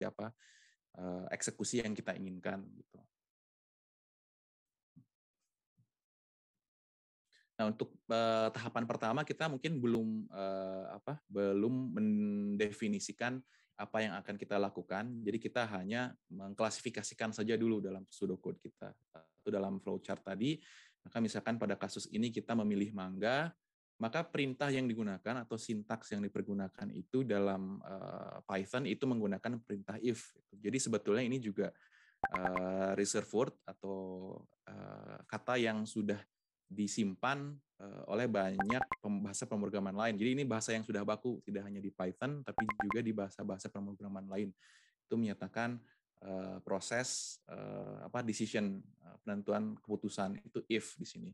seperti apa eksekusi yang kita inginkan gitu. Nah, untuk tahapan pertama kita mungkin belum mendefinisikan apa yang akan kita lakukan. Jadi kita hanya mengklasifikasikan saja dulu dalam pseudocode kita atau dalam flowchart tadi. Maka misalkan pada kasus ini kita memilih mangga, maka perintah yang digunakan atau sintaks yang dipergunakan itu dalam Python itu menggunakan perintah if. Jadi sebetulnya ini juga reserved word atau kata yang sudah disimpan oleh banyak bahasa pemrograman lain. Jadi ini bahasa yang sudah baku, tidak hanya di Python, tapi juga di bahasa-bahasa pemrograman lain. Itu menyatakan proses decision, penentuan keputusan, itu if di sini.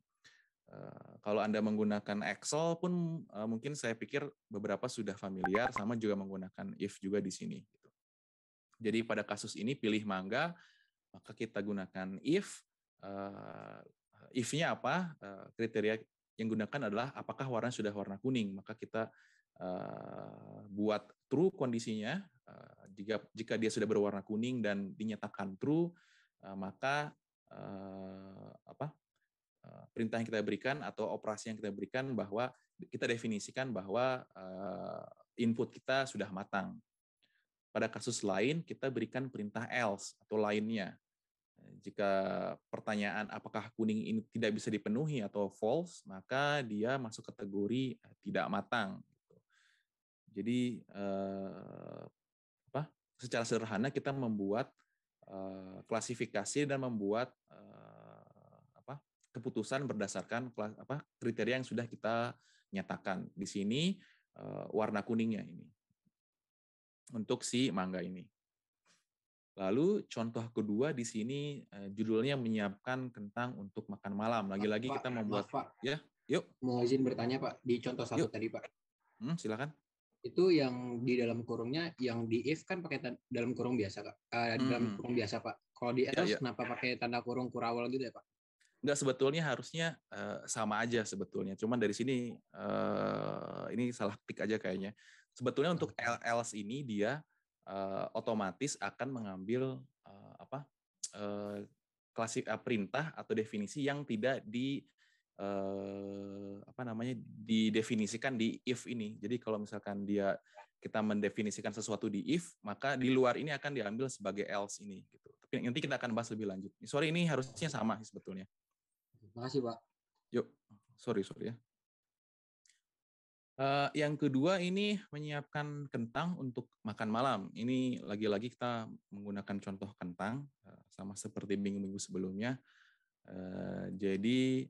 Kalau Anda menggunakan Excel pun mungkin saya pikir beberapa sudah familiar, sama juga menggunakan if juga di sini. Jadi pada kasus ini pilih mangga, maka kita gunakan if. If-nya apa? Kriteria yang gunakan adalah apakah warna sudah warna kuning, maka kita buat true kondisinya. Jika dia sudah berwarna kuning dan dinyatakan true, maka perintah yang kita berikan atau operasi yang kita berikan bahwa kita definisikan bahwa input kita sudah matang. Pada kasus lain kita berikan perintah else atau lainnya. Jika pertanyaan apakah kuning ini tidak bisa dipenuhi atau false, maka dia masuk kategori tidak matang. Jadi secara sederhana kita membuat klasifikasi dan membuat keputusan berdasarkan kriteria yang sudah kita nyatakan. Di sini warna kuningnya ini untuk si mangga ini. Lalu contoh kedua di sini judulnya menyiapkan kentang untuk makan malam. Lagi-lagi kita membuat Pak. Ya, yuk. Mau izin bertanya Pak, di contoh satu tadi Pak. Silakan. Itu yang di dalam kurungnya, yang di if kan pakai dalam kurung biasa Kak. Dalam kurung biasa Pak. Kalau di else kenapa pakai tanda kurung kurawal gitu ya Pak? Enggak, sebetulnya harusnya sama aja sebetulnya. Cuman dari sini ini salah ketik aja kayaknya. Sebetulnya untuk else ini dia otomatis akan mengambil perintah atau definisi yang tidak didefinisikan di if ini. Jadi kalau misalkan kita mendefinisikan sesuatu di if, maka di luar ini akan diambil sebagai else ini gitu. Tapi nanti kita akan bahas lebih lanjut. Sorry, ini harusnya sama sebetulnya. Terima kasih Pak. Yuk, sorry ya. Yang kedua ini menyiapkan kentang untuk makan malam. Ini lagi-lagi kita menggunakan contoh kentang, sama seperti minggu-minggu sebelumnya. Jadi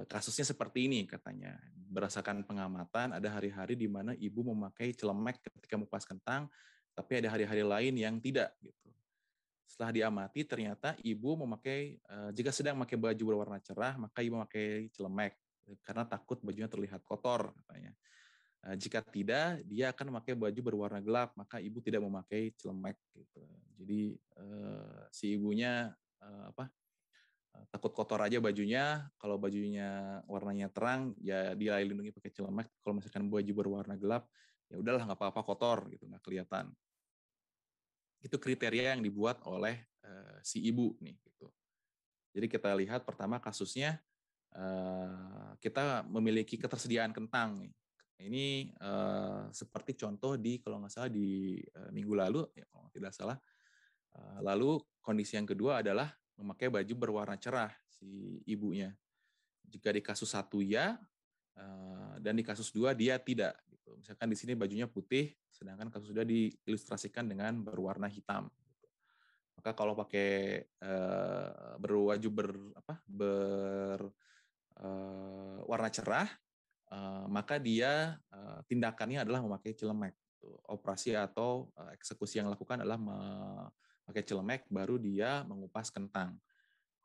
kasusnya seperti ini katanya. Berdasarkan pengamatan, ada hari-hari di mana ibu memakai celemek ketika mengupas kentang, tapi ada hari-hari lain yang tidak. Gitu. Setelah diamati, ternyata ibu jika sedang memakai baju berwarna cerah, maka ibu memakai celemek karena takut bajunya terlihat kotor, katanya. Jika tidak, dia akan memakai baju berwarna gelap, maka ibu tidak memakai celemek. Gitu. Jadi si ibunya takut kotor aja bajunya. Kalau bajunya warnanya terang, ya dia lindungi pakai celemek. Kalau misalkan baju berwarna gelap, ya udahlah nggak apa-apa kotor, gitu, nggak kelihatan. Itu kriteria yang dibuat oleh si ibu nih. Gitu. Jadi kita lihat pertama kasusnya kita memiliki ketersediaan kentang nih. Ini seperti contoh kalau nggak salah di minggu lalu, ya, kalau tidak salah. Lalu kondisi yang kedua adalah memakai baju berwarna cerah si ibunya. Jika di kasus 1 ya, dan di kasus 2 dia tidak. Gitu. Misalkan di sini bajunya putih, sedangkan kasus 2 diilustrasikan dengan berwarna hitam. Maka kalau pakai berwaju warna cerah, maka dia tindakannya adalah memakai celemek. Operasi atau eksekusi yang dilakukan adalah memakai celemek, baru dia mengupas kentang.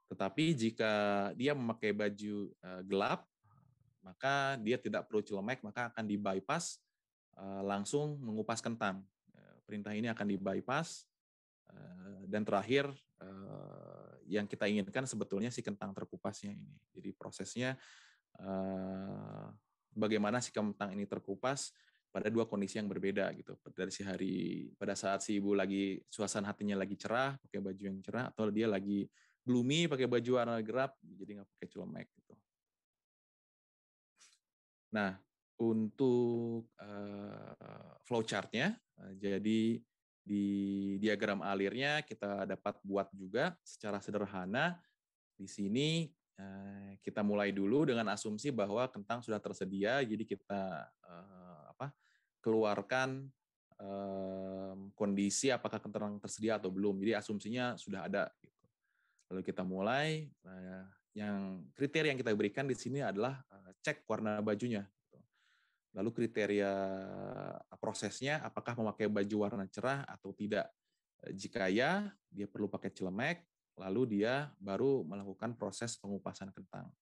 Tetapi jika dia memakai baju gelap, maka dia tidak perlu celemek, maka akan di-bypass, langsung mengupas kentang. Perintah ini akan di-bypass, dan terakhir yang kita inginkan sebetulnya si kentang terkupasnya ini. Jadi prosesnya bagaimana si kentang ini terkupas, pada dua kondisi yang berbeda gitu. Pada saat si ibu lagi suasana hatinya lagi cerah, pakai baju yang cerah, atau dia lagi gloomy pakai baju warna gelap, jadi nggak pakai celemek gitu. Nah, untuk flowchart-nya, jadi di diagram alirnya kita dapat buat juga secara sederhana. Di sini kita mulai dulu dengan asumsi bahwa kentang sudah tersedia, jadi kita keluarkan kondisi apakah kentang tersedia atau belum. Jadi asumsinya sudah ada. Gitu. Lalu kita mulai, yang kriteria yang kita berikan di sini adalah cek warna bajunya. Lalu kriteria prosesnya, apakah memakai baju warna cerah atau tidak. Jika ya, dia perlu pakai celemek, lalu dia baru melakukan proses pengupasan kentang.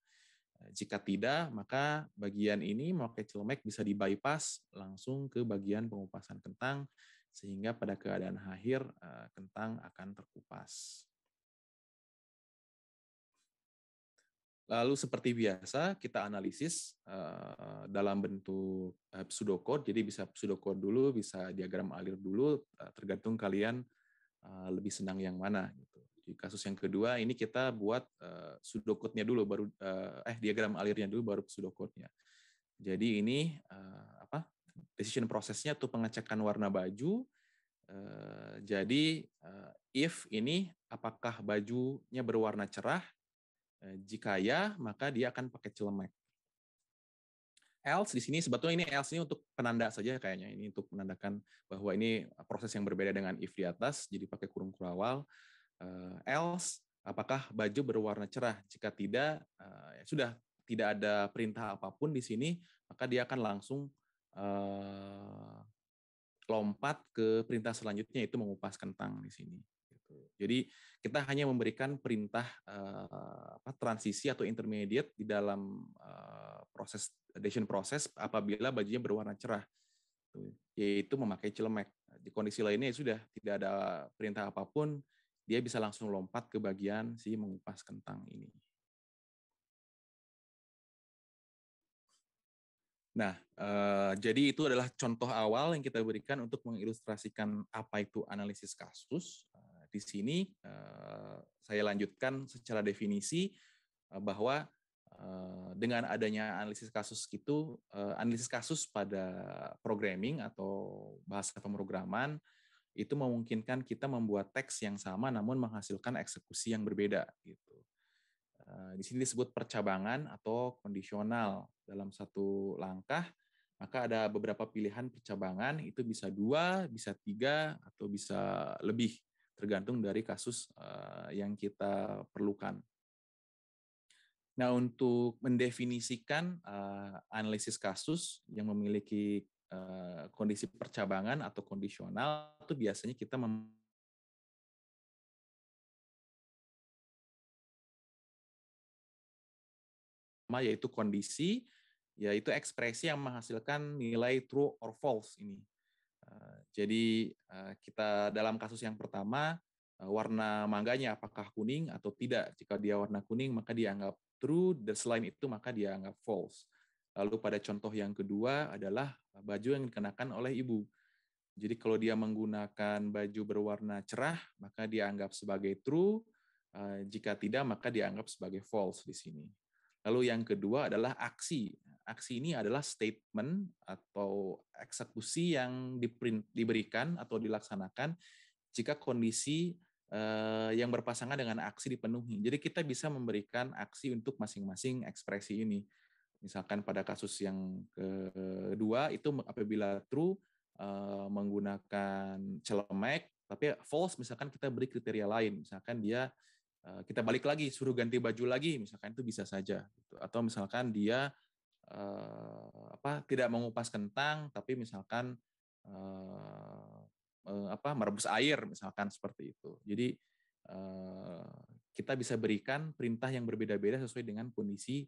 Jika tidak, maka bagian ini memakai celemek bisa di-bypass langsung ke bagian pengupasan kentang, sehingga pada keadaan akhir kentang akan terkupas. Lalu seperti biasa kita analisis dalam bentuk pseudocode, jadi bisa pseudocode dulu, bisa diagram alir dulu, tergantung kalian lebih senang yang mana. Gitu. Di kasus yang kedua ini kita buat pseudocode-nya dulu, baru diagram alirnya dulu, baru pseudocode-nya. Jadi ini decision prosesnya tuh pengecekan warna baju. Jadi if ini apakah bajunya berwarna cerah. Jika ya, maka dia akan pakai celemek. Else di sini sebetulnya ini else ini untuk penanda saja kayaknya, ini untuk menandakan bahwa ini proses yang berbeda dengan if di atas, jadi pakai kurung kurawal. Else apakah baju berwarna cerah? Jika tidak, ya sudah tidak ada perintah apapun di sini, maka dia akan langsung lompat ke perintah selanjutnya, yaitu mengupas kentang di sini. Jadi kita hanya memberikan perintah transisi atau intermediate di dalam proses decision proses apabila bajunya berwarna cerah, yaitu memakai celemek. Di kondisi lainnya sudah tidak ada perintah apapun, dia bisa langsung lompat ke bagian si mengupas kentang ini. Nah, jadi itu adalah contoh awal yang kita berikan untuk mengilustrasikan apa itu analisis kasus. Di sini saya lanjutkan secara definisi bahwa dengan adanya analisis kasus itu, analisis kasus pada programming atau bahasa pemrograman itu memungkinkan kita membuat teks yang sama namun menghasilkan eksekusi yang berbeda. Gitu. Di sini disebut percabangan atau kondisional dalam satu langkah. Maka ada beberapa pilihan percabangan, itu bisa 2, bisa 3, atau bisa lebih, tergantung dari kasus yang kita perlukan. Nah, untuk mendefinisikan analisis kasus yang memiliki kondisi percabangan atau kondisional, itu biasanya kita yaitu kondisi, yaitu ekspresi yang menghasilkan nilai true or false ini. Jadi kita dalam kasus yang pertama, warna mangganya apakah kuning atau tidak. Jika dia warna kuning, maka dianggap true, dan selain itu maka dianggap false. Lalu pada contoh yang kedua adalah baju yang dikenakan oleh ibu. Jadi kalau dia menggunakan baju berwarna cerah, maka dianggap sebagai true. Jika tidak, maka dianggap sebagai false di sini. Lalu yang kedua adalah aksi. Aksi ini adalah statement atau eksekusi yang diberikan atau dilaksanakan jika kondisi yang berpasangan dengan aksi dipenuhi. Jadi kita bisa memberikan aksi untuk masing-masing ekspresi ini. Misalkan pada kasus yang kedua itu apabila true menggunakan celemek, tapi false misalkan kita beri kriteria lain. Misalkan dia kita balik lagi, suruh ganti baju lagi, misalkan itu bisa saja. Atau misalkan dia tidak mengupas kentang, tapi misalkan merebus air, misalkan seperti itu. Jadi kita bisa berikan perintah yang berbeda-beda sesuai dengan kondisi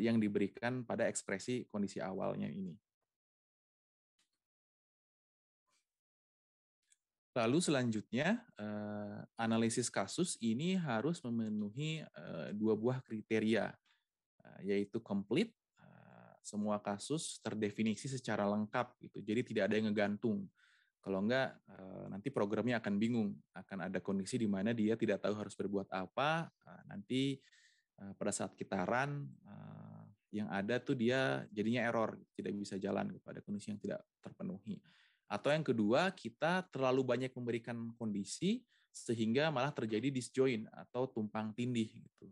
yang diberikan pada ekspresi kondisi awalnya ini. Lalu selanjutnya, analisis kasus ini harus memenuhi 2 buah kriteria, yaitu complete, semua kasus terdefinisi secara lengkap gitu. Jadi tidak ada yang ngegantung. Kalau enggak, nanti programnya akan bingung. Akan ada kondisi di mana dia tidak tahu harus berbuat apa. Nanti pada saat kita run, yang ada tuh dia jadinya error, tidak bisa jalan. Ada kondisi yang tidak terpenuhi. Atau yang kedua, kita terlalu banyak memberikan kondisi, sehingga malah terjadi disjoin atau tumpang tindih. Gitu.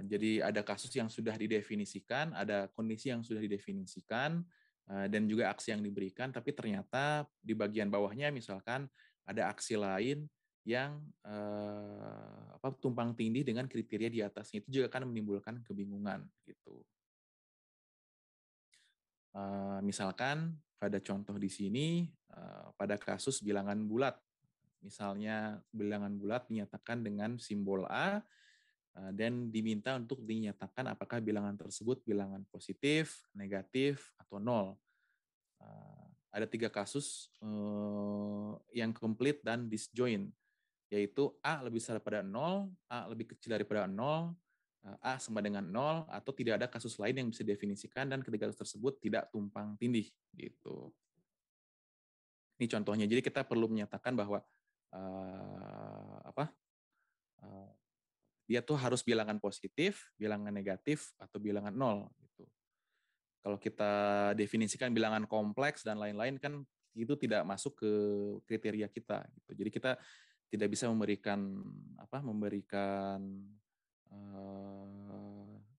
Jadi ada kasus yang sudah didefinisikan, ada kondisi yang sudah didefinisikan, dan juga aksi yang diberikan, tapi ternyata di bagian bawahnya misalkan ada aksi lain yang tumpang tindih dengan kriteria di atasnya, itu juga akan menimbulkan kebingungan gitu. Misalkan pada contoh di sini pada kasus bilangan bulat, misalnya bilangan bulat dinyatakan dengan simbol A dan diminta untuk dinyatakan apakah bilangan tersebut bilangan positif, negatif, atau nol. Ada 3 kasus yang komplit dan disjoint, yaitu A lebih besar daripada 0, A lebih kecil daripada 0, A sama dengan 0, atau tidak ada kasus lain yang bisa didefinisikan dan ketiga kasus tersebut tidak tumpang tindih. Gitu. Ini contohnya. Jadi kita perlu menyatakan bahwa dia tuh harus bilangan positif, bilangan negatif, atau bilangan 0. Gitu. Kalau kita definisikan bilangan kompleks dan lain-lain kan itu tidak masuk ke kriteria kita. Gitu. Jadi kita tidak bisa memberikan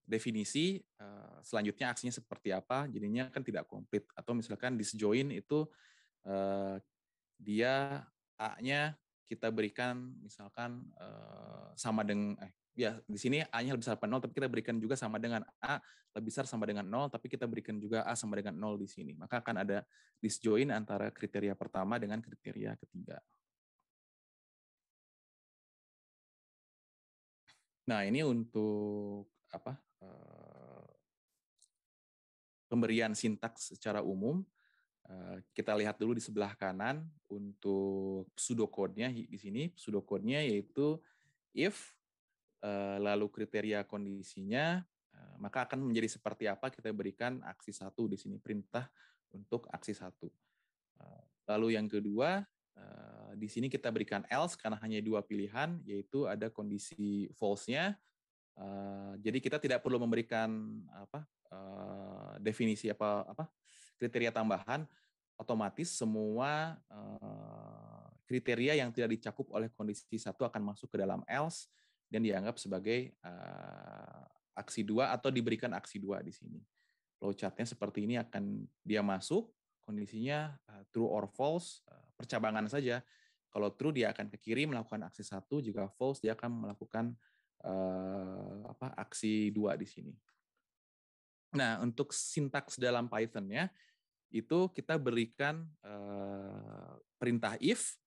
definisi selanjutnya aksinya seperti apa, jadinya kan tidak komplit. Atau misalkan disjoin itu dia A-nya kita berikan misalkan sama dengan di sini A-nya lebih besar daripada 0, tapi kita berikan juga sama dengan A lebih besar sama dengan 0, tapi kita berikan juga A sama dengan 0 di sini. Maka akan ada disjoin antara kriteria pertama dengan kriteria ketiga. Nah, ini untuk pemberian sintaks secara umum. Kita lihat dulu di sebelah kanan untuk pseudocode-nya di sini. Pseudocode-nya yaitu if lalu kriteria kondisinya, maka akan menjadi seperti apa kita berikan aksi 1 di sini, perintah untuk aksi 1. Lalu yang kedua, di sini kita berikan else karena hanya 2 pilihan, yaitu ada kondisi false-nya. Jadi kita tidak perlu memberikan definisi kriteria tambahan, otomatis semua kriteria yang tidak dicakup oleh kondisi 1 akan masuk ke dalam else dan dianggap sebagai aksi 2 atau diberikan aksi 2 di sini. Flowchart-nya seperti ini akan dia masuk, kondisinya true or false, percabangan saja. Kalau true dia akan ke kiri melakukan aksi 1, jika false dia akan melakukan aksi 2 di sini. Nah, untuk sintaks dalam Python-nya itu kita berikan perintah if,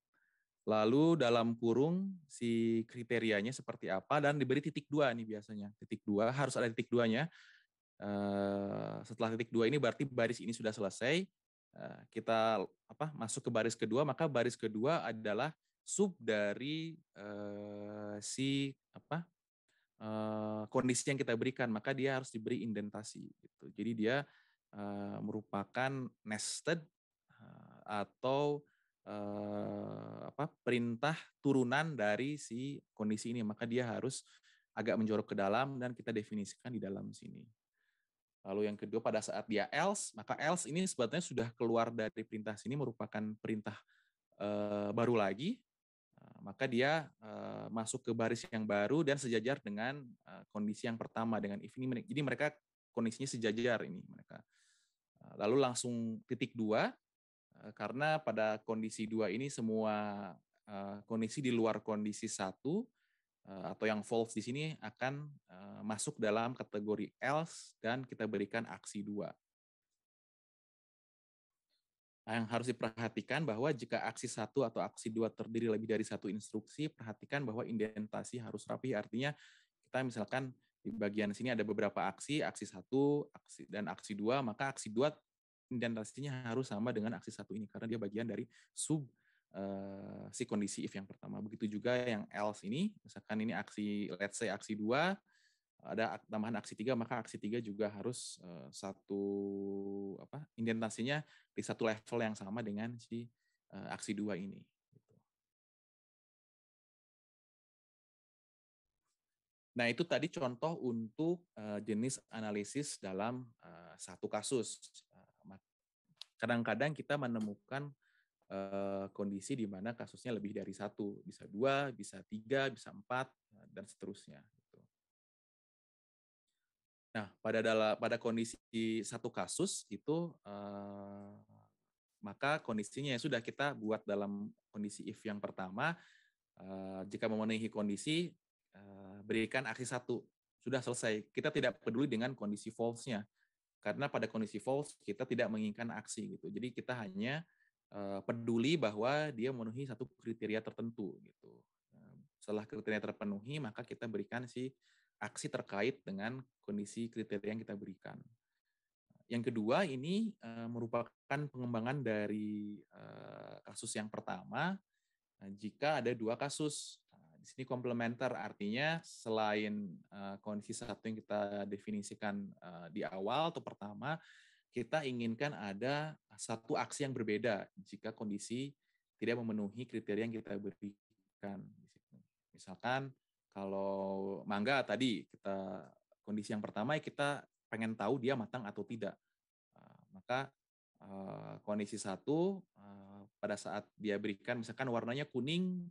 lalu dalam kurung si kriterianya seperti apa, dan diberi titik 2 nih biasanya. Titik 2, harus ada titik 2-nya. Setelah titik 2 ini berarti baris ini sudah selesai. Kita masuk ke baris kedua, maka baris kedua adalah sub dari kondisi yang kita berikan, maka dia harus diberi indentasi. Gitu. Jadi dia merupakan nested atau perintah turunan dari si kondisi ini, maka dia harus agak menjorok ke dalam dan kita definisikan di dalam sini. Lalu yang kedua, pada saat dia else, maka else ini sebetulnya sudah keluar dari perintah sini, merupakan perintah baru lagi, maka dia masuk ke baris yang baru dan sejajar dengan kondisi yang pertama dengan if ini. Jadi mereka kondisinya sejajar ini mereka. Lalu langsung titik 2, karena pada kondisi 2 ini semua kondisi di luar kondisi 1 atau yang false di sini akan masuk dalam kategori else dan kita berikan aksi 2. Yang harus diperhatikan bahwa jika aksi 1 atau aksi 2 terdiri lebih dari 1 instruksi, perhatikan bahwa indentasi harus rapi. Artinya kita misalkan di bagian sini ada beberapa aksi 1 dan aksi 2, maka aksi 2 indentasinya harus sama dengan aksi 1 ini karena dia bagian dari sub si kondisi if yang pertama. Begitu juga yang else ini, misalkan ini aksi, let's say aksi 2, ada tambahan aksi 3, maka aksi 3 juga harus indentasinya di satu level yang sama dengan si aksi 2 ini. Nah, itu tadi contoh untuk jenis analisis dalam satu kasus. Kadang-kadang kita menemukan kondisi di mana kasusnya lebih dari satu, bisa 2, bisa 3, bisa 4, dan seterusnya. Nah, pada kondisi satu kasus itu, maka kondisinya yang sudah kita buat dalam kondisi if yang pertama, jika memenuhi kondisi, berikan aksi 1. Sudah selesai. Kita tidak peduli dengan kondisi false-nya. Karena pada kondisi false, kita tidak menginginkan aksi. Gitu. Jadi kita hanya peduli bahwa dia memenuhi satu kriteria tertentu. Gitu. Setelah kriteria terpenuhi, maka kita berikan si aksi terkait dengan kondisi kriteria yang kita berikan. Yang kedua ini merupakan pengembangan dari kasus yang pertama. Jika ada 2 kasus, di sini komplementer, artinya selain kondisi satu yang kita definisikan di awal atau pertama, kita inginkan ada satu aksi yang berbeda jika kondisi tidak memenuhi kriteria yang kita berikan. Misalkan kalau mangga tadi kita kondisi yang pertama kita pengen tahu dia matang atau tidak, maka kondisi 1 pada saat dia berikan misalkan warnanya kuning,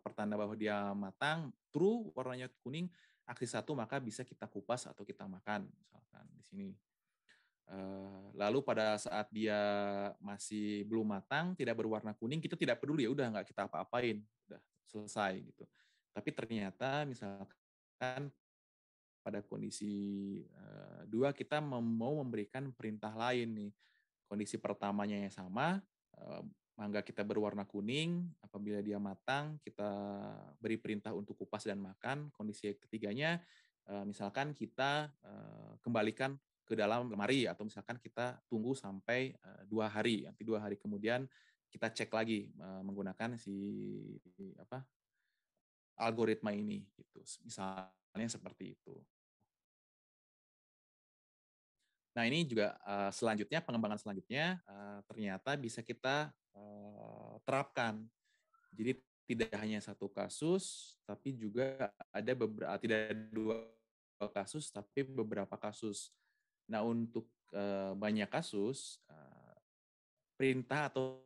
pertanda bahwa dia matang, true warnanya kuning, aksi 1 maka bisa kita kupas atau kita makan misalkan di sini. Lalu pada saat dia masih belum matang, tidak berwarna kuning, kita tidak peduli, ya udah nggak kita apa-apain, udah selesai gitu. Tapi ternyata misalkan pada kondisi 2 kita mau memberikan perintah lain nih. Kondisi pertamanya yang sama, mangga kita berwarna kuning, apabila dia matang kita beri perintah untuk kupas dan makan. Kondisi ketiganya misalkan kita kembalikan ke dalam lemari atau misalkan kita tunggu sampai 2 hari. Nanti 2 hari kemudian kita cek lagi menggunakan si algoritma ini gitu. Misalnya seperti itu. Nah, ini juga selanjutnya pengembangan selanjutnya ternyata bisa kita terapkan. Jadi tidak hanya satu kasus, tapi juga ada tidak 2 kasus, tapi beberapa kasus. Nah, untuk banyak kasus, perintah atau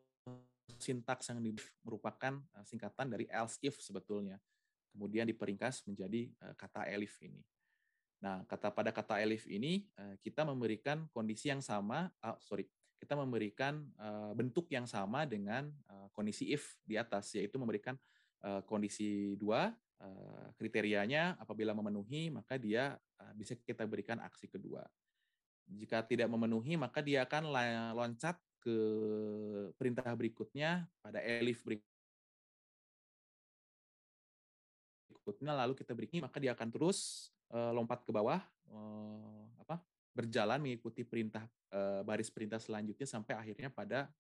sintaks yang merupakan singkatan dari else if sebetulnya. Kemudian diperingkas menjadi kata elif ini. Nah, pada kata elif ini kita memberikan kondisi yang sama, kita memberikan bentuk yang sama dengan kondisi if di atas, yaitu memberikan kondisi 2, kriterianya apabila memenuhi maka dia bisa kita berikan aksi kedua. Jika tidak memenuhi maka dia akan loncat ke perintah berikutnya pada elif berikutnya, lalu kita berikan maka dia akan terus lompat ke bawah, berjalan mengikuti perintah baris perintah selanjutnya sampai akhirnya pada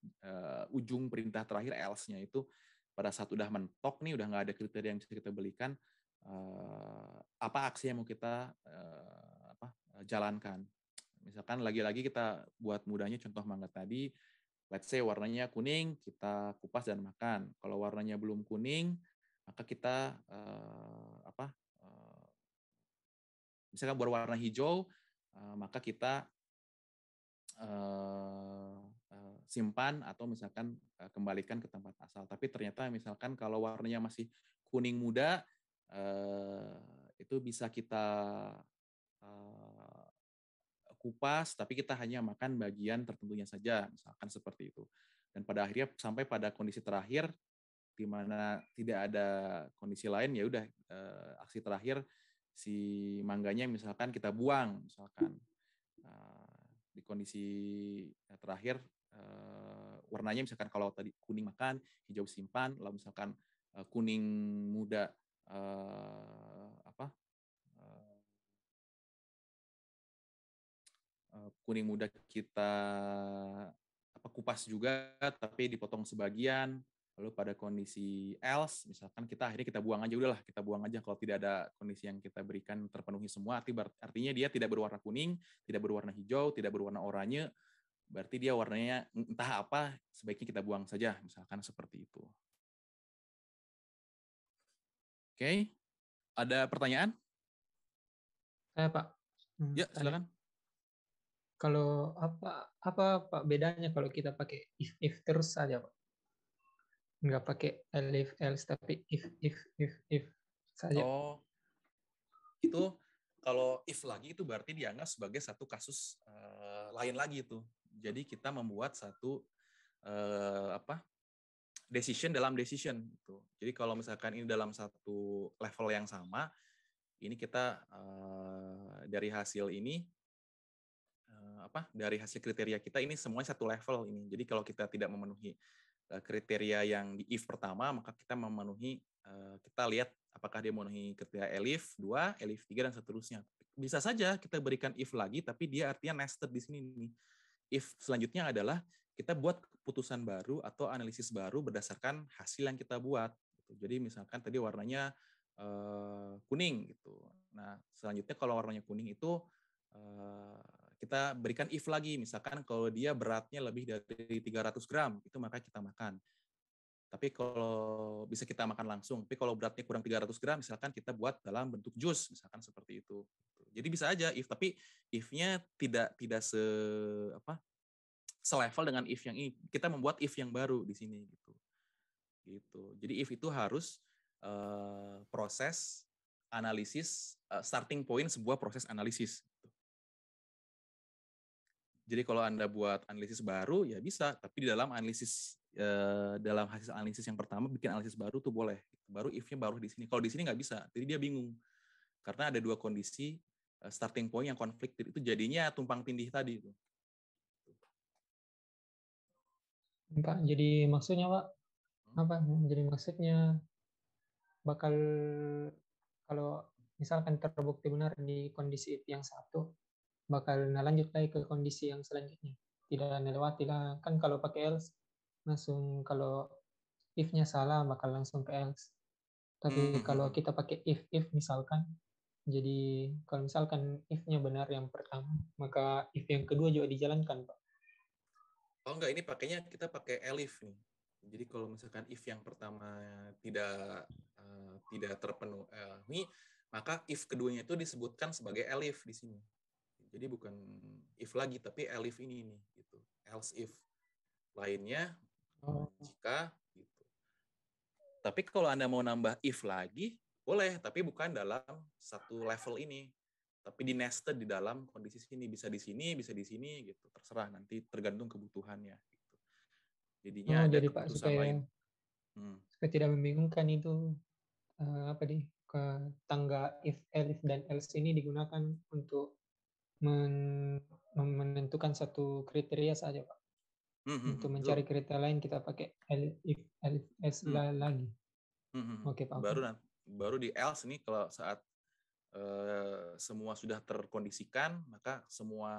ujung perintah terakhir else-nya itu pada saat udah mentok nih, udah nggak ada kriteria yang bisa kita belikan, apa aksi yang mau kita jalankan. Misalkan lagi-lagi kita buat mudahnya contoh mangga tadi, let's say warnanya kuning, kita kupas dan makan. Kalau warnanya belum kuning, maka kita misalkan berwarna hijau, maka kita simpan atau misalkan kembalikan ke tempat asal. Tapi ternyata misalkan kalau warnanya masih kuning muda, itu bisa kita kupas, tapi kita hanya makan bagian tertentunya saja, misalkan seperti itu. Dan pada akhirnya sampai pada kondisi terakhir, di mana tidak ada kondisi lain, ya udah aksi terakhir si mangganya misalkan kita buang, misalkan di kondisi terakhir warnanya misalkan kalau tadi kuning makan, hijau simpan, lalu misalkan kuning muda kuning muda kita kupas juga tapi dipotong sebagian, Lalu pada kondisi else, misalkan akhirnya kita buang aja, udahlah kita buang aja kalau tidak ada kondisi yang kita berikan terpenuhi semua, artinya dia tidak berwarna kuning, tidak berwarna hijau, tidak berwarna oranye, berarti dia warnanya entah apa, sebaiknya kita buang saja, misalkan seperti itu. Oke, ada pertanyaan? Saya Pak. Ya, silakan. Kalau apa Pak bedanya kalau kita pakai if terus saja Pak? Nggak pakai elif else tapi if saja. Oh, itu kalau if lagi itu berarti dianggap sebagai satu kasus lain lagi itu. Jadi kita membuat satu decision dalam decision gitu. Jadi kalau misalkan ini dalam satu level yang sama, ini kita dari hasil ini dari hasil kriteria kita ini semuanya satu level ini. Jadi kalau kita tidak memenuhi kriteria yang di if pertama, maka kita memenuhi kita lihat apakah dia memenuhi kriteria elif 2, elif 3 dan seterusnya. Bisa saja kita berikan if lagi tapi dia artinya nested di sini nih. If selanjutnya adalah kita buat keputusan baru atau analisis baru berdasarkan hasil yang kita buat. Jadi misalkan tadi warnanya kuning gitu. Nah, selanjutnya kalau warnanya kuning itu kita berikan if lagi, misalkan kalau dia beratnya lebih dari 300 gram, itu maka kita makan. Tapi kalau bisa kita makan langsung, tapi kalau beratnya kurang 300 gram, misalkan kita buat dalam bentuk jus, misalkan seperti itu. Jadi bisa aja if, tapi if-nya tidak selevel dengan if yang ini. Kita membuat if yang baru di sini gitu. Jadi if itu harus proses analisis, starting point sebuah proses analisis. Jadi kalau Anda buat analisis baru ya bisa, tapi di dalam analisis dalam hasil analisis yang pertama bikin analisis baru tuh boleh. Baru if-nya baru di sini. Kalau di sini nggak bisa, jadi dia bingung. Karena ada dua kondisi starting point yang konflik, itu jadinya tumpang tindih tadi. Pak, jadi maksudnya Pak, apa? Jadi maksudnya bakal kalau misalkan terbukti benar di kondisi yang satu, bakal lanjut lagi ke kondisi yang selanjutnya. Tidak melewati lah. Kan kalau pakai else, langsung kalau if-nya salah, bakal langsung ke else. Tapi kalau kita pakai if misalkan, jadi kalau misalkan if-nya benar yang pertama, maka if yang kedua juga dijalankan, Pak. Oh enggak, ini pakainya kita pakai elif nih. Jadi kalau misalkan if yang pertama tidak terpenuhi, maka if keduanya itu disebutkan sebagai elif di sini. Jadi bukan if lagi, tapi elif ini nih, gitu. Else if. Lainnya jika gitu. Tapi kalau Anda mau nambah if lagi, boleh, tapi bukan dalam satu level ini. Tapi di nested di dalam kondisi sini, bisa di sini gitu. Terserah, nanti tergantung kebutuhannya gitu. Jadinya ada jadi keputusan Pak, supaya lain. Supaya tidak membingungkan itu ke tangga if, elif dan else ini digunakan untuk menentukan satu kriteria saja Pak. Untuk mencari kriteria lain kita pakai if, elif, else lagi. Oke Pak. Baru di else nih kalau saat semua sudah terkondisikan, maka semua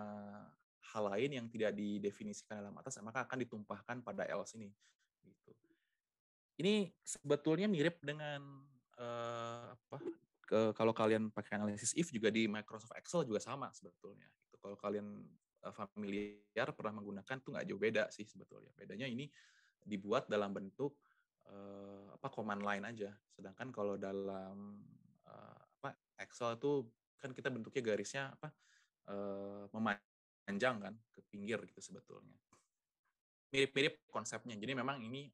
hal lain yang tidak didefinisikan dalam atas maka akan ditumpahkan pada else ini. Gitu. Ini sebetulnya mirip dengan kalau kalian pakai analisis if juga di Microsoft Excel juga sama sebetulnya. Gitu. Kalau kalian familiar pernah menggunakan tuh nggak jauh beda sih sebetulnya. Bedanya ini dibuat dalam bentuk command line aja. Sedangkan kalau dalam Excel itu kan kita bentuknya garisnya memanjang kan ke pinggir gitu sebetulnya. Mirip-mirip konsepnya. Jadi memang ini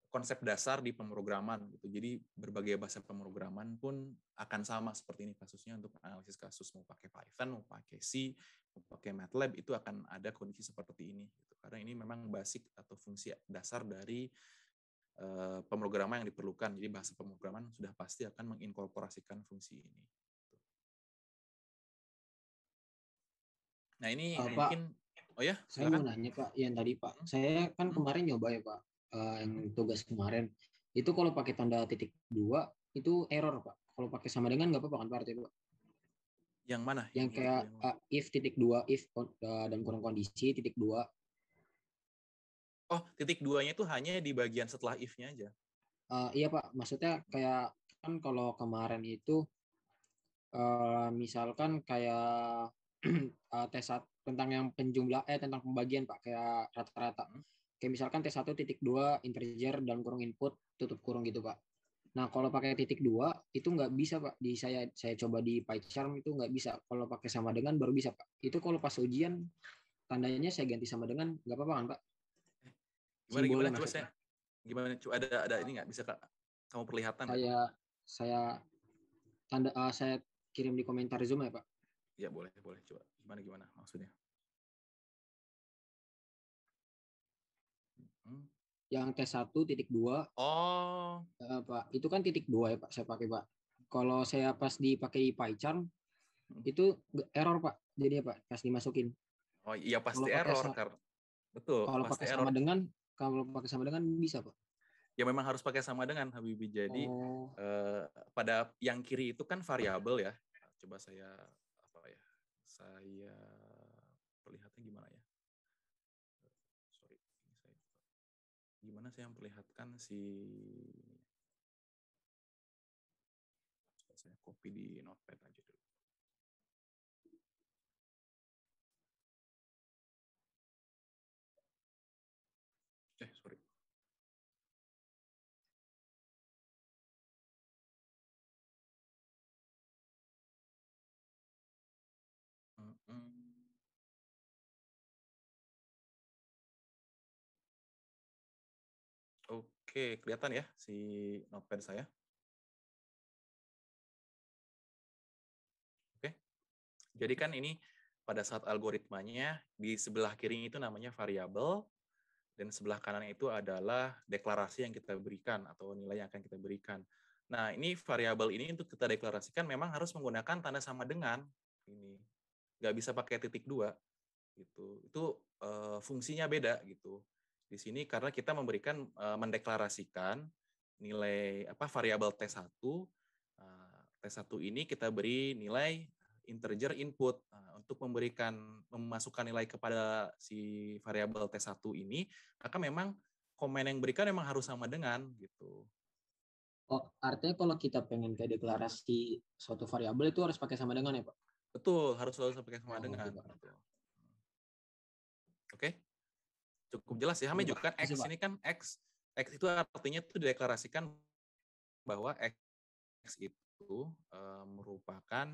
konsep dasar di pemrograman gitu. Jadi berbagai bahasa pemrograman pun akan sama seperti ini kasusnya untuk analisis kasus, mau pakai Python, mau pakai C, mau pakai MATLAB itu akan ada kondisi seperti ini gitu. Karena ini memang basic atau fungsi dasar dari pemrograman yang diperlukan. Jadi bahasa pemrograman sudah pasti akan menginkorporasikan fungsi ini. Nah ini mungkin Pak, oh ya, saya mau nanya Pak, yang tadi Pak, saya kan kemarin nyoba ya Pak, yang tugas kemarin itu kalau pakai tanda titik 2 itu error Pak. Kalau pakai sama dengan nggak apa-apa kan Pak, Pak? Yang mana? Yang kayak if titik 2 if dan kurang kondisi titik 2 Oh, titik 2-nya itu hanya di bagian setelah if-nya aja. Iya Pak, maksudnya kayak kan kalau kemarin itu misalkan kayak tes tentang yang tentang pembagian Pak, kayak rata-rata. Kayak misalkan T1.2 integer dan kurung input tutup kurung gitu Pak. Nah, kalau pakai titik 2 itu nggak bisa Pak. Saya coba di PyCharm itu nggak bisa. Kalau pakai sama dengan baru bisa Pak. Itu kalau pas ujian tandanya saya ganti sama dengan nggak apa-apa kan Pak? Gimana Simbolnya coba maksudnya. coba ada ini nggak, bisa Kak kamu perlihatkan nggak? Saya kirim di komentar Zoom ya Pak. Ya boleh coba. Gimana maksudnya? Yang T1.2 Pak, itu kan titik 2 ya Pak saya pakai Pak. Kalau saya pas dipakai PyCharm itu error Pak. Jadi ya Pak, pas dimasukin. Oh iya pasti Kalau pakai error karena betul kalau pasti pakai error. sama dengan bisa Pak. Ya memang harus pakai sama dengan Habibie. Jadi pada yang kiri itu kan variabel ya. Coba saya perlihatnya gimana ya? Sorry, gimana saya memperlihatkan saya copy di Notepad aja dulu. Sorry. Oke, kelihatan ya si Notepad saya. Oke. Jadi kan ini pada saat algoritmanya di sebelah kiri itu namanya variabel dan sebelah kanan itu adalah deklarasi yang kita berikan atau nilai yang akan kita berikan. Nah, ini variabel ini untuk kita deklarasikan memang harus menggunakan tanda sama dengan ini. Nggak bisa pakai titik 2 gitu. Itu fungsinya beda gitu. Di sini karena kita memberikan mendeklarasikan nilai variabel T1. T1 ini kita beri nilai integer input untuk memasukkan nilai kepada si variabel T1 ini, maka memang komen yang berikan memang harus sama dengan gitu. Oh, artinya kalau kita pengen kayak deklarasi suatu variabel itu harus pakai sama dengan ya Pak? Betul, harus selalu pakai sama dengan. Gitu. Oke, cukup jelas ya. Kami juga kan X ini kan X itu artinya itu dideklarasikan bahwa X itu merupakan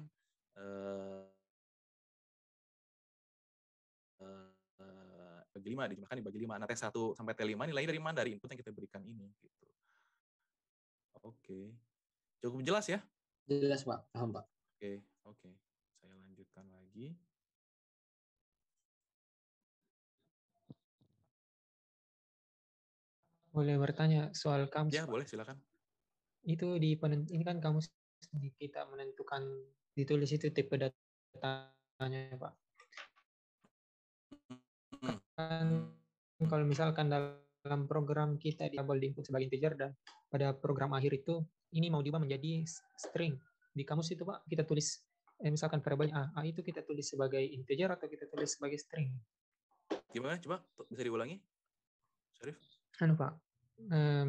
bagi 5 dijumlahkan dibagi 5. Nah, T1 sampai T5 nilainya dari mana? Dari input yang kita berikan ini gitu. Oke. Cukup jelas ya? Jelas Pak, paham Pak. Oke. Saya lanjutkan lagi. Boleh bertanya soal kamus? Ya, Pak? Boleh, silakan. Itu ini kan kamus kita menentukan ditulis itu tipe datanya Pak. Kan kalau misalkan dalam program kita di input sebagai integer dan pada program akhir itu ini mau diubah menjadi string. Di kamus itu Pak kita tulis misalkan variabelnya A itu kita tulis sebagai integer atau kita tulis sebagai string. Gimana? Coba bisa diulangi? Syarif? Pak,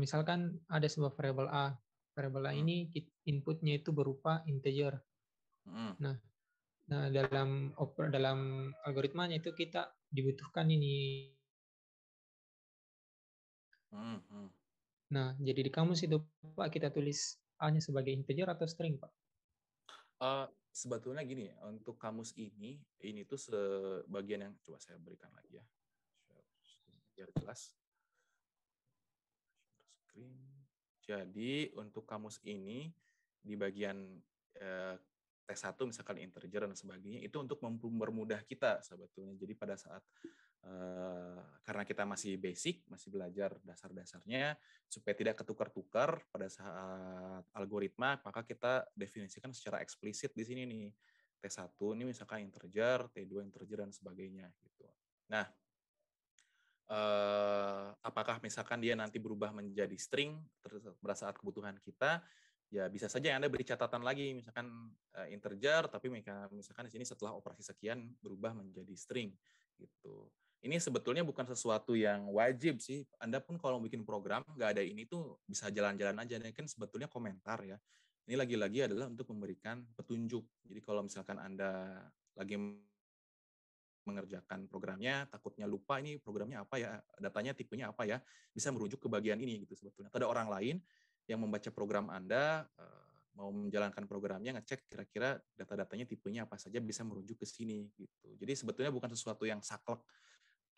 misalkan ada sebuah variabel A. Variabel A ini inputnya itu berupa integer. Nah, dalam algoritmanya itu kita dibutuhkan ini. Nah, jadi di kamus itu Pak kita tulis A-nya sebagai integer atau string Pak? Sebetulnya gini, untuk kamus ini tuh sebagian yang coba saya berikan lagi ya, biar jelas. Jadi untuk kamus ini di bagian T1 misalkan integer dan sebagainya itu untuk mempermudah kita sebetulnya. Jadi pada saat karena kita masih basic, masih belajar dasar-dasarnya supaya tidak ketukar-tukar pada saat algoritma, maka kita definisikan secara eksplisit di sini nih. T1 ini misalkan integer, T2 integer dan sebagainya gitu. Nah, apakah misalkan dia nanti berubah menjadi string pada saat kebutuhan kita, ya bisa saja Anda beri catatan lagi, misalkan integer, tapi misalkan di sini setelah operasi sekian berubah menjadi string gitu. ini sebetulnya bukan sesuatu yang wajib sih. Anda pun kalau bikin program nggak ada ini tuh bisa jalan-jalan aja. Ini kan sebetulnya komentar ya. Ini lagi-lagi adalah untuk memberikan petunjuk. Jadi kalau misalkan Anda lagi mengerjakan programnya, takutnya lupa ini programnya apa ya, datanya tipenya apa ya, bisa merujuk ke bagian ini gitu sebetulnya. Atau ada orang lain yang membaca program Anda, mau menjalankan programnya, ngecek kira-kira data-datanya tipenya apa saja, bisa merujuk ke sini gitu. Jadi sebetulnya bukan sesuatu yang saklek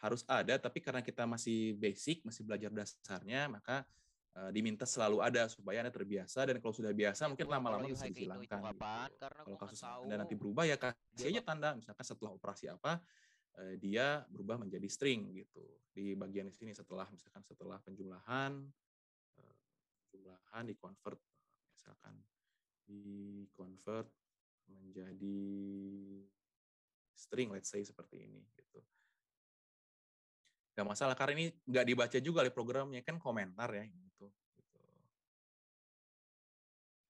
harus ada, tapi karena kita masih basic, masih belajar dasarnya, maka diminta selalu ada supaya Anda terbiasa, dan kalau sudah biasa mungkin lama-lama bisa dihilangkan gitu. Kalau kasus Anda nanti berubah ya kasih aja tanda, misalkan setelah operasi apa dia berubah menjadi string gitu di bagian sini setelah penjumlahan di-convert misalkan di-convert menjadi string, let's say seperti ini gitu. Gak masalah karena ini nggak dibaca juga oleh programnya, kan komentar ya gitu.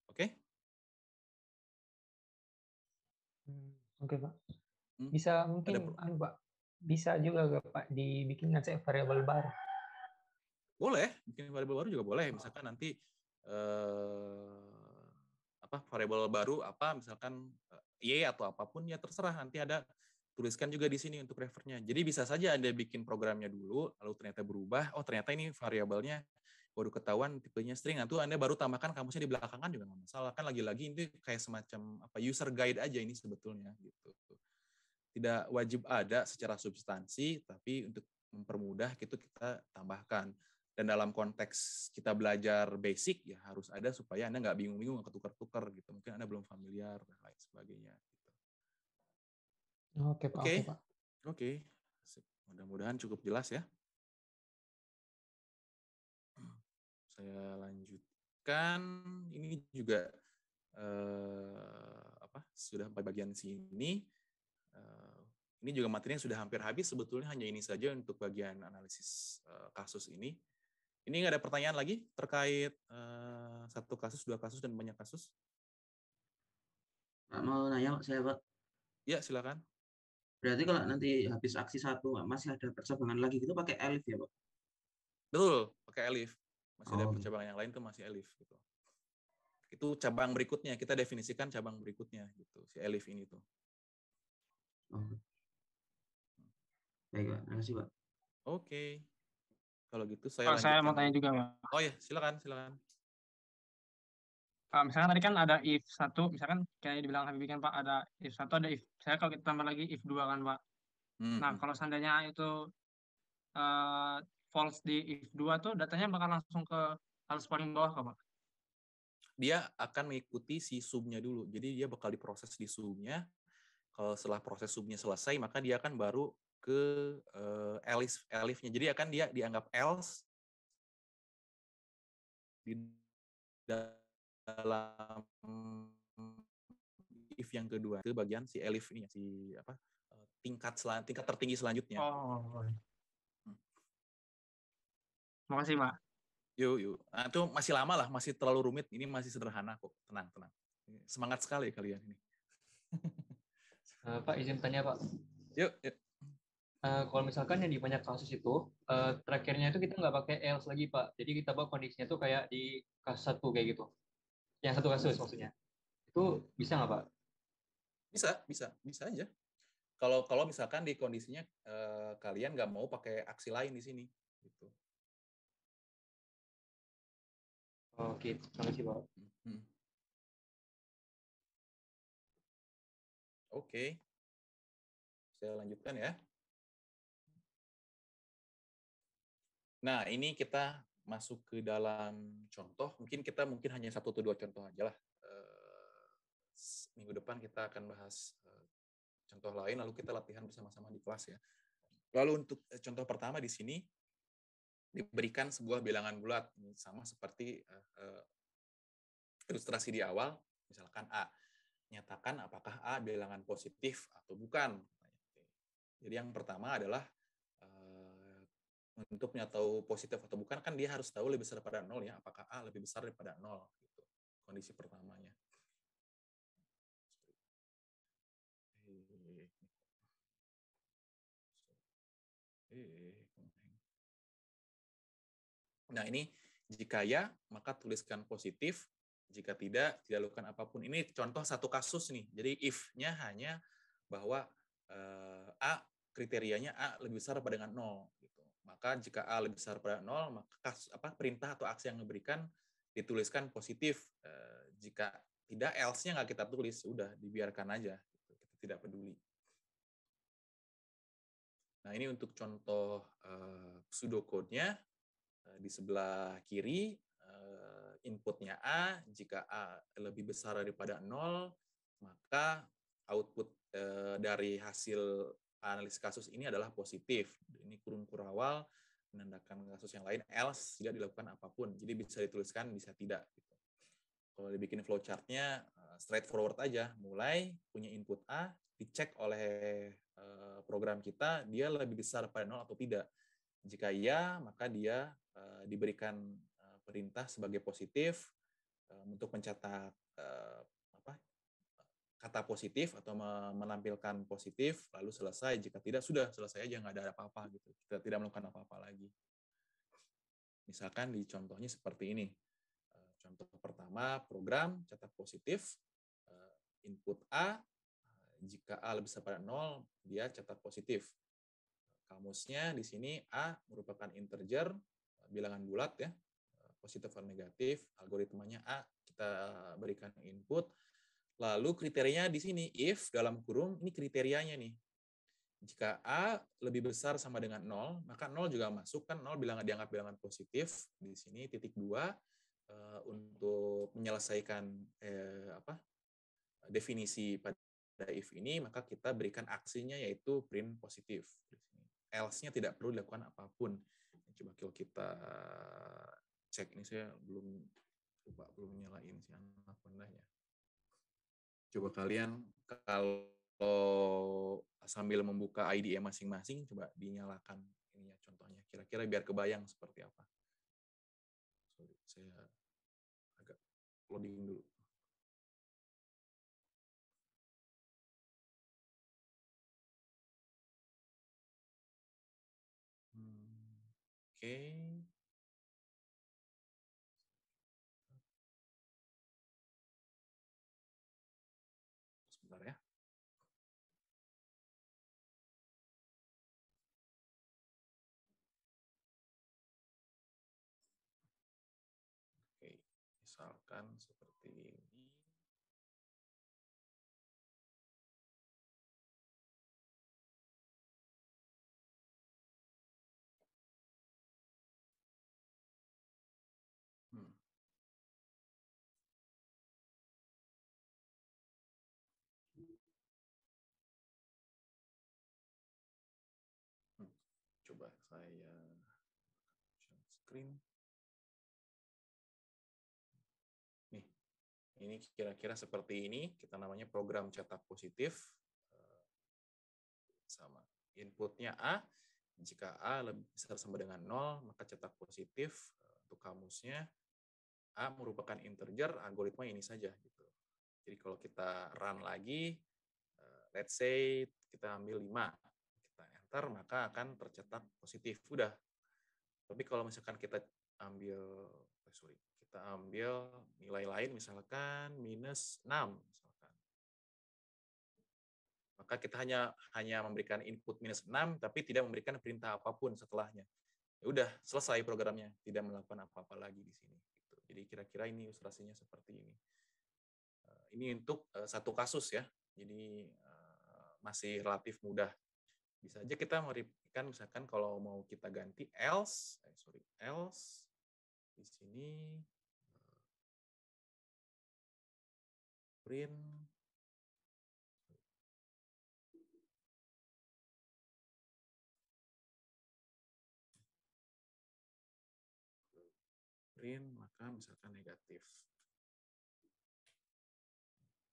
Oke? Oke Pak. Bisa mungkin Pak, bisa juga gak Pak dibikin ngecek variabel baru? Boleh, bikin variabel baru juga boleh. Misalkan nanti variabel baru apa misalkan y atau apapun ya terserah, nanti ada tuliskan juga di sini untuk refernya. Jadi bisa saja Anda bikin programnya dulu lalu ternyata berubah, oh ternyata ini variabelnya baru ketahuan tipenya string, nanti Anda baru tambahkan kamusnya di belakangan juga nggak masalah. Kan lagi-lagi ini kayak semacam user guide aja ini sebetulnya gitu. Tidak wajib ada secara substansi, tapi untuk mempermudah gitu kita tambahkan. Dan dalam konteks kita belajar basic ya harus ada supaya Anda nggak bingung-bingung, nggak ketukar-tukar gitu. Mungkin Anda belum familiar dan lain sebagainya. Gitu. Oke Pak. Oke Pak. Oke. Mudah-mudahan cukup jelas ya. Saya lanjutkan. Ini juga sudah sampai bagian sini. Ini juga materinya sudah hampir habis, sebetulnya hanya ini saja untuk bagian analisis kasus ini. Ini nggak ada pertanyaan lagi terkait satu kasus, dua kasus, dan banyak kasus? Pak, mau nanya saya Pak. Ya, silakan. Berarti kalau nanti habis aksi 1 masih ada percabangan lagi gitu pakai elif ya Pak? Betul, pakai elif. Masih ada percabangan yang lain tuh masih elif gitu. Itu cabang berikutnya, kita definisikan cabang berikutnya gitu, si elif ini tuh. Baik Pak, terima kasih Pak. Oke. Kalau gitu saya lanjutkan. Saya mau tanya juga Pak. Oh ya, silakan. Misalkan tadi kan ada if 1, misalkan kayak dibilang Habibie kan Pak, ada if 1, ada if. Saya kalau kita tambah lagi if 2 kan Pak. Nah, kalau seandainya itu false di if 2 tuh datanya bakal langsung ke halus paling bawah Pak? Dia akan mengikuti si sumnya dulu. Jadi dia bakal diproses di sumnya. Kalau setelah proses sumnya selesai, maka dia akan baru ke elifnya. Jadi akan dia dianggap else di dalam if yang kedua, ke bagian si elif ini, si tingkat tertinggi selanjutnya. Makasih Pak. Yuk. Nah, itu masih lama lah, masih terlalu rumit. Ini masih sederhana kok. Tenang. Semangat sekali kalian ini. Pak, izin tanya Pak. Yuk. Kalau misalkan yang di banyak kasus itu, terakhirnya itu kita nggak pakai else lagi Pak. Jadi kita bawa kondisinya tuh kayak di kasus 1 kayak gitu. Yang satu kasus maksudnya. Itu bisa nggak Pak? Bisa aja. Kalau misalkan di kondisinya kalian nggak mau pakai aksi lain di sini, gitu. Oke, terima kasih Pak. Oke. Saya lanjutkan ya. Nah, ini kita masuk ke dalam contoh. Mungkin hanya 1 atau 2 contoh aja lah. Minggu depan kita akan bahas contoh lain, lalu kita latihan bersama-sama di kelas ya. Lalu untuk contoh pertama di sini diberikan sebuah bilangan bulat, sama seperti ilustrasi di awal, misalkan A. Nyatakan apakah A bilangan positif atau bukan. Jadi yang pertama adalah untuk tahu positif atau bukan, kan dia harus tahu lebih besar daripada 0 ya, apakah A lebih besar daripada 0 gitu. Kondisi pertamanya. Nah, ini jika ya, maka tuliskan positif. Jika tidak lakukan apapun. Ini contoh satu kasus nih. Jadi if-nya hanya bahwa A, kriterianya A lebih besar pada dengan 0. Gitu. Maka jika A lebih besar pada 0, maka perintah atau aksi yang diberikan dituliskan positif. Jika tidak, else-nya nggak kita tulis. Udah, dibiarkan aja. Gitu. Kita tidak peduli. Nah, ini untuk contoh pseudocode-nya. Di sebelah kiri, inputnya A. Jika A lebih besar daripada 0, maka output dari hasil analisis kasus ini adalah positif. Ini kurung kurawal, menandakan kasus yang lain, else tidak dilakukan apapun. Jadi bisa dituliskan, bisa tidak. Kalau dibikin flowchart-nya, straightforward aja. Mulai punya input A, dicek oleh program kita, dia lebih besar pada 0 atau tidak. Jika iya, maka dia diberikan perintah sebagai positif untuk mencetak kata positif atau menampilkan positif, lalu selesai. Jika tidak, sudah selesai aja, nggak ada apa-apa gitu. Kita tidak melakukan apa-apa lagi. Misalkan di contohnya seperti ini. Contoh pertama, program cetak positif, input A, jika A lebih besar pada 0, dia cetak positif. Kamusnya di sini A merupakan integer, bilangan bulat ya, positif atau negatif. Algoritmanya A, kita berikan input. Lalu kriterianya di sini, if dalam kurung, ini kriterianya nih. Jika A lebih besar sama dengan 0, maka 0 juga masuk, kan 0 dianggap bilangan positif. Di sini titik 2, untuk menyelesaikan definisi pada if ini, maka kita berikan aksinya yaitu print positif. Else-nya tidak perlu dilakukan apapun. Coba kalau kita cek, ini saya belum nyalain si Anaconda-nya. Coba kalian kalau sambil membuka IDE masing-masing, coba dinyalakan ininya contohnya. Kira-kira biar kebayang seperti apa. Sorry, saya agak loading dulu. Oke. Sebentar ya. Oke, misalkan seperti ini. Coba saya share screen. Nih, ini kira-kira seperti ini. Kita namanya program cetak positif. Sama. Inputnya A. Jika A lebih besar sama dengan 0, maka cetak positif. Untuk kamusnya, A merupakan integer, algoritma ini saja. Gitu. Jadi kalau kita run lagi, let's say kita ambil 5. Kita enter, maka akan tercetak positif. Udah. Tapi kalau misalkan kita ambil nilai lain, misalkan minus 6. Maka kita hanya memberikan input minus 6, tapi tidak memberikan perintah apapun setelahnya. Ya udah, selesai programnya. Tidak melakukan apa-apa lagi di sini. Gitu. Jadi kira-kira ini ilustrasinya seperti ini. Ini untuk satu kasus ya. Jadi masih relatif mudah. Bisa aja kita meripikan, misalkan kalau mau kita ganti else di sini print maka misalkan negatif.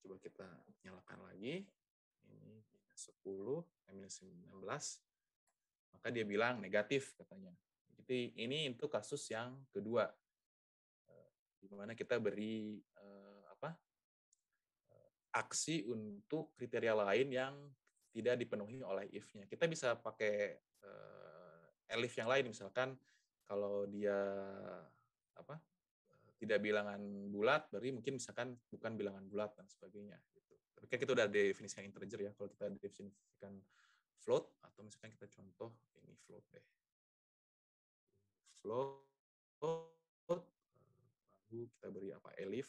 Coba kita nyalakan lagi. Ini minus 10, minus 19. Maka dia bilang negatif katanya. Jadi ini untuk kasus yang kedua. Di mana kita beri aksi untuk kriteria lain yang tidak dipenuhi oleh if-nya. Kita bisa pakai elif yang lain, misalkan kalau dia tidak bilangan bulat, berarti mungkin misalkan bukan bilangan bulat dan sebagainya gitu. Tapi kan kita udah definisikan integer ya. Kalau kita definisikan float, atau misalkan kita contoh ini float deh. Float, lalu kita beri apa? Elif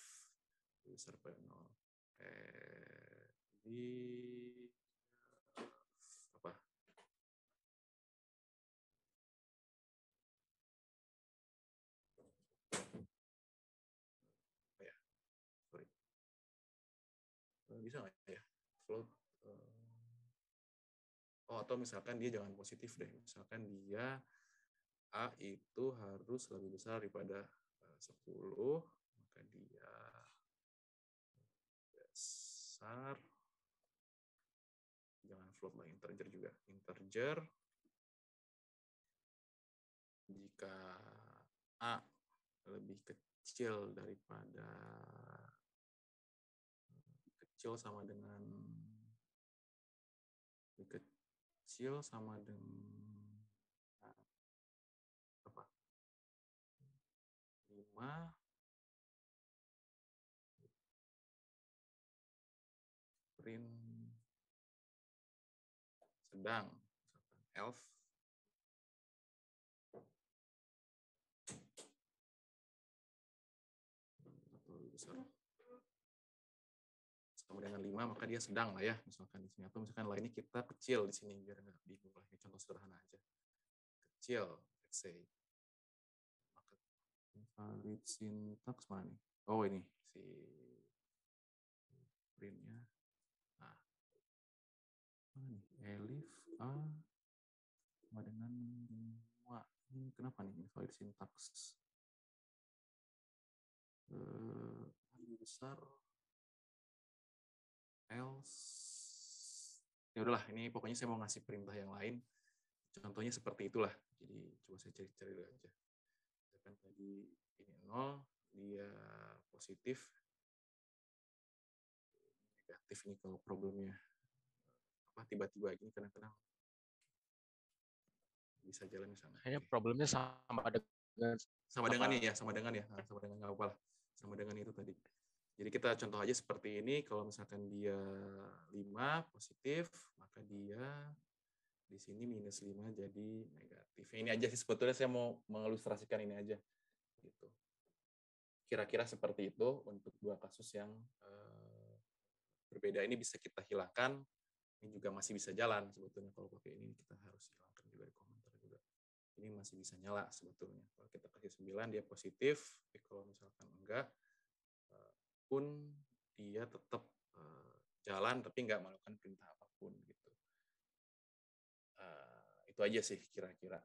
besar pada 0. Apa? Bisa nggak ya float, atau misalkan dia jangan positif deh, misalkan dia A itu harus lebih besar daripada 10, maka dia besar, jangan float lah, integer juga, integer jika A lebih kecil daripada sama dengan apa? 5 print sedang, misalkan elf atau besar sama dengan 5, maka dia sedang lah ya, misalkan di sini. Atau misalkan lainnya kita kecil di sini, biar nggak bingung lah. Ini contoh sederhana aja. Kecil, let's say. Maka valid syntax mana nih? Oh ini si printnya. Nah, mana nih? Elif A sama dengan 5. Ini kenapa nih valid syntax? Lebih besar else, ya udahlah, ini pokoknya saya mau ngasih perintah yang lain, contohnya seperti itulah. Jadi coba saya cari dulu aja. Misalkan tadi ini 0, dia positif, negatif. Ini kalau problemnya tiba-tiba gini, kadang-kadang bisa jalan misalnya. Kayaknya problemnya sama dengan nggak apa-apa lah, sama dengan itu tadi. Jadi kita contoh aja seperti ini, kalau misalkan dia 5 positif, maka dia di sini minus 5 jadi negatif. Ini aja sih sebetulnya, saya mau mengilustrasikan ini aja. Gitu. Kira-kira seperti itu untuk dua kasus yang berbeda. Ini bisa kita hilangkan, ini juga masih bisa jalan sebetulnya. Kalau pakai ini kita harus hilangkan juga di komentar juga. Ini masih bisa nyala sebetulnya. Kalau kita kasih 9 dia positif, tapi kalau misalkan enggak, pun dia tetap jalan tapi nggak melakukan perintah apapun gitu. Itu aja sih kira-kira.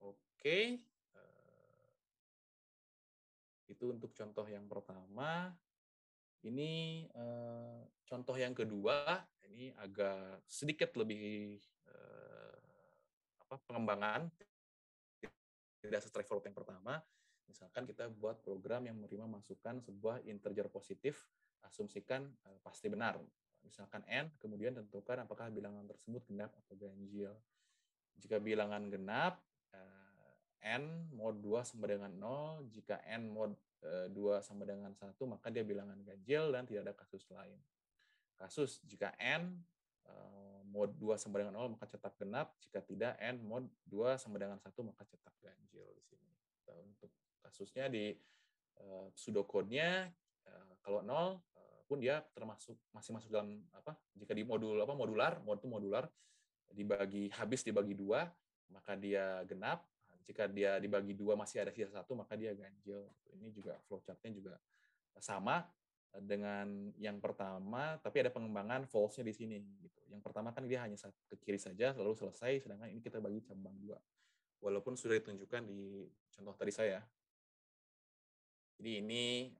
Oke. Itu untuk contoh yang pertama. Ini contoh yang kedua, ini agak sedikit lebih pengembangan, tidak se-straightforward yang pertama. Misalkan kita buat program yang menerima masukan sebuah integer positif, asumsikan pasti benar. Misalkan n, kemudian tentukan apakah bilangan tersebut genap atau ganjil. Jika bilangan genap, n mod 2 sama dengan 0. Jika n mod 2 sama dengan 1, maka dia bilangan ganjil dan tidak ada kasus lain. Kasus, jika n mod 2 sama dengan 0, maka cetak genap. Jika tidak, n mod 2 sama dengan 1, maka cetak ganjil di sini. Untuk kasusnya di pseudocode-nya, kalau 0 pun dia masih masuk dalam jika di modular, mod itu modular, habis dibagi 2, maka dia genap. Jika dia dibagi 2 masih ada sisa 1, maka dia ganjil. Ini juga flowchart-nya juga sama dengan yang pertama, tapi ada pengembangan false-nya di sini. Gitu. Yang pertama kan dia hanya ke kiri saja, lalu selesai, sedangkan ini kita bagi cabang 2. Walaupun sudah ditunjukkan di contoh tadi saya. Jadi ini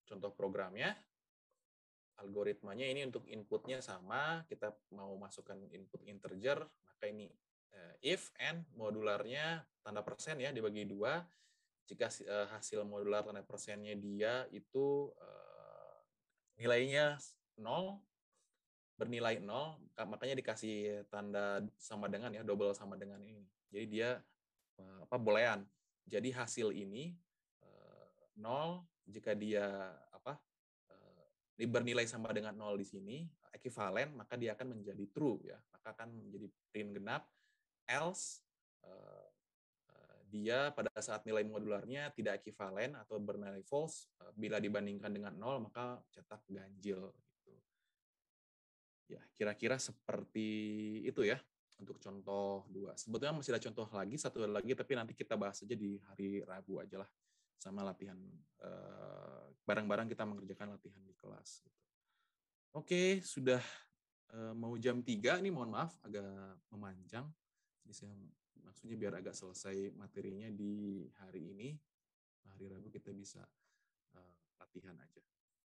contoh programnya. Algoritmanya ini untuk inputnya sama, kita mau masukkan input integer, maka ini if n modularnya tanda persen ya dibagi 2. Jika hasil modular tanda persennya dia itu nilainya 0, bernilai 0, makanya dikasih tanda sama dengan ya, double sama dengan ini. Jadi dia boolean. Jadi hasil ini 0 jika dia bernilai sama dengan 0 di sini, ekuivalen, maka dia akan menjadi true ya. Maka akan menjadi print genap. Else dia pada saat nilai modularnya tidak ekuivalen atau bernilai false, bila dibandingkan dengan 0 maka cetak ganjil gitu. Ya, kira-kira seperti itu ya untuk contoh 2. Sebetulnya masih ada contoh lagi, satu lagi, tapi nanti kita bahas aja di hari Rabu aja lah, sama latihan bareng-bareng kita mengerjakan latihan di kelas. Gitu. Oke, sudah mau jam 3 nih, mohon maaf agak memanjang. Jadi saya maksudnya biar agak selesai materinya di hari ini, hari Rabu kita bisa latihan aja.